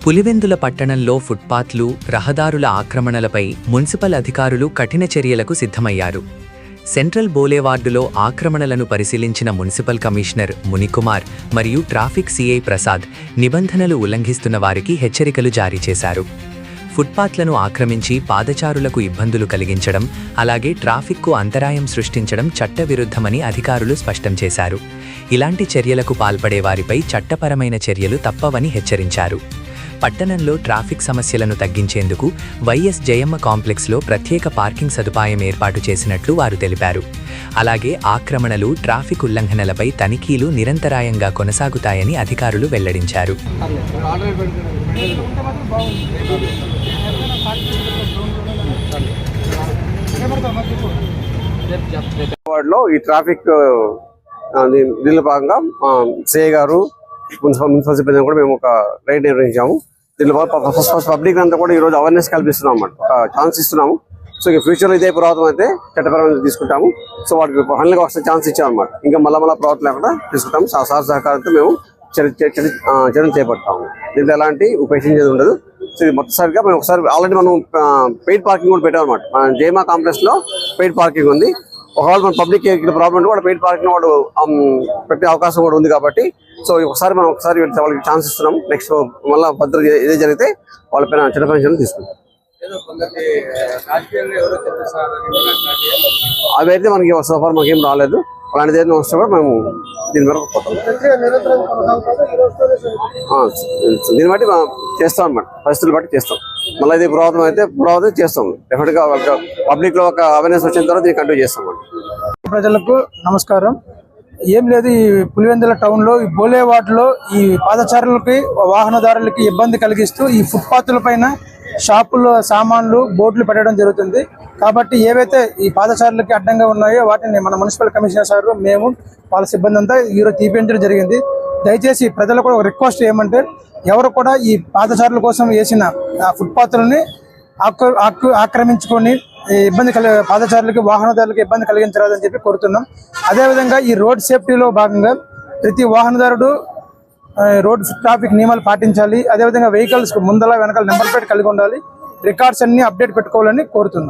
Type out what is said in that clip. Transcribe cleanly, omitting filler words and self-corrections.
పులివెందుల పట్టణంలో ఫుట్పాత్లు, రహదారుల ఆక్రమణలపై మున్సిపల్ అధికారులు కఠిన చర్యలకు సిద్ధమయ్యారు. సెంట్రల్ బోలేవార్డులో ఆక్రమణలను పరిశీలించిన మున్సిపల్ కమిషనర్ మునికుమార్ మరియు ట్రాఫిక్ సిఐ ప్రసాద్ నిబంధనలు ఉల్లంఘిస్తున్న వారికి హెచ్చరికలు జారీ చేశారు. ఫుట్పాత్లను ఆక్రమించి పాదచారులకు ఇబ్బందులు కలిగించడం, అలాగే ట్రాఫిక్కు అంతరాయం సృష్టించడం చట్టవిరుద్ధమని అధికారులు స్పష్టం చేశారు. ఇలాంటి చర్యలకు పాల్పడే వారిపై చట్టపరమైన చర్యలు తప్పవని హెచ్చరించారు. పట్టణంలో ట్రాఫిక్ సమస్యలను తగ్గించేందుకు వైఎస్ జయమ్మ కాంప్లెక్స్లో ప్రత్యేక పార్కింగ్ సదుపాయం ఏర్పాటు చేసినట్లు వారు తెలిపారు. అలాగే ఆక్రమణలు, ట్రాఫిక్ ఉల్లంఘనలపై తనిఖీలు నిరంతరాయంగా కొనసాగుతాయని అధికారులు వెల్లడించారు. ఈ ట్రాఫిక్ దీనిలో భాగంగా సిఐ గారు, మున్సిపల్ సిబ్బంది కూడా మేము ఒక రైడ్ నిర్వహించాము. దీనిలో ఫస్ట్ పబ్లిక్ అంతా కూడా ఈ రోజు అవేర్నెస్ కల్పిస్తున్నాం అన్నమాట. ఒక ఛాన్స్ ఇస్తున్నాము. సో ఇక ఫ్యూచర్ లో ఇదే పురావతం అయితే చట్టపరమైన తీసుకుంటాము. సో వాటికి హండ్రెడ్గా వస్తే ఛాన్స్ ఇచ్చాం అనమాట. ఇంకా మళ్ళా పురావతం లేకుండా తీసుకుంటాము. సార్ సహకారంతో మేము చర్యలు చేపడతాము. దీంట్లో ఎలాంటి ఉపేక్షించేది ఉండదు. సో ఇది మొదటిసారిగా మేము ఒకసారి ఆల్రెడీ మనం పెయిడ్ పార్కింగ్ కూడా పెట్టాం అనమాట. మన జయమా కాంప్లెక్స్ లో పెయిడ్ పార్కింగ్ ఉంది. ఒకవేళ మన పబ్లిక్ ప్రాబ్లం కూడా పెయిడ్ పార్కింగ్ వాడు పెట్టే అవకాశం కూడా ఉంది కాబట్టి సో ఒకసారి వాళ్ళకి ఛాన్స్ ఇస్తున్నాం. నెక్స్ట్ మళ్ళీ భద్రత ఇదే జరిగితే వాళ్ళపైన చట్టపరమైన చర్యలు తీసుకుంటాం. అవి అయితే మనకి సోఫార్ మాకేం రాలేదు. అలాంటిది ఏదైనా వస్తే కూడా మేము దీని వరకు పోతాం. దీన్ని బట్టి చేస్తాం అన్నమాట. పరిస్థితులు బట్టి చేస్తాం. మళ్ళీ ఇది పురావతం చేస్తాం. డెఫినెట్ గా పబ్లిక్ లో ఒక అవేర్నెస్ వచ్చిన తర్వాత దీన్ని కంటిన్యూ చేస్తాం. ప్రజలకు నమస్కారం. ఏం లేదు, ఈ పులివెందుల టౌన్ లో ఈ బోలేవార్డులో ఈ పాదచారులకి, వాహనదారులకి ఇబ్బంది కలిగిస్తూ ఈ ఫుట్పాత్ల పైన షాపుల్లో సామాన్లు, బోర్డులు పెట్టడం జరుగుతుంది. కాబట్టి ఏవైతే ఈ పాదచారులకి అడ్డంగా ఉన్నాయో వాటిని మన మున్సిపల్ కమిషనర్ సార్, మేము, వాళ్ళ సిబ్బంది అంతా ఈరోజు తీపించడం జరిగింది. దయచేసి ప్రజలు కూడా ఒక రిక్వెస్ట్ ఏమంటే, ఎవరు కూడా ఈ పాదచారుల కోసం వేసిన ఫుట్పాత్లని ఆక్రమించుకొని పాదచారులకి, వాహనదారులకి ఇబ్బంది కలిగించరాదని చెప్పి కోరుతున్నాం. అదేవిధంగా ఈ రోడ్ సేఫ్టీలో భాగంగా ప్రతి వాహనదారుడు రోడ్ ట్రాఫిక్ నియమాలు పాటించాలి. అదేవిధంగా వెహికల్స్ ముందల వెనకాల నెంబర్ ప్లేట్ కలిగి ఉండాలి. రికార్డ్స్ అన్ని అప్డేట్ పెట్టుకోవాలని కోరుతున్నాం.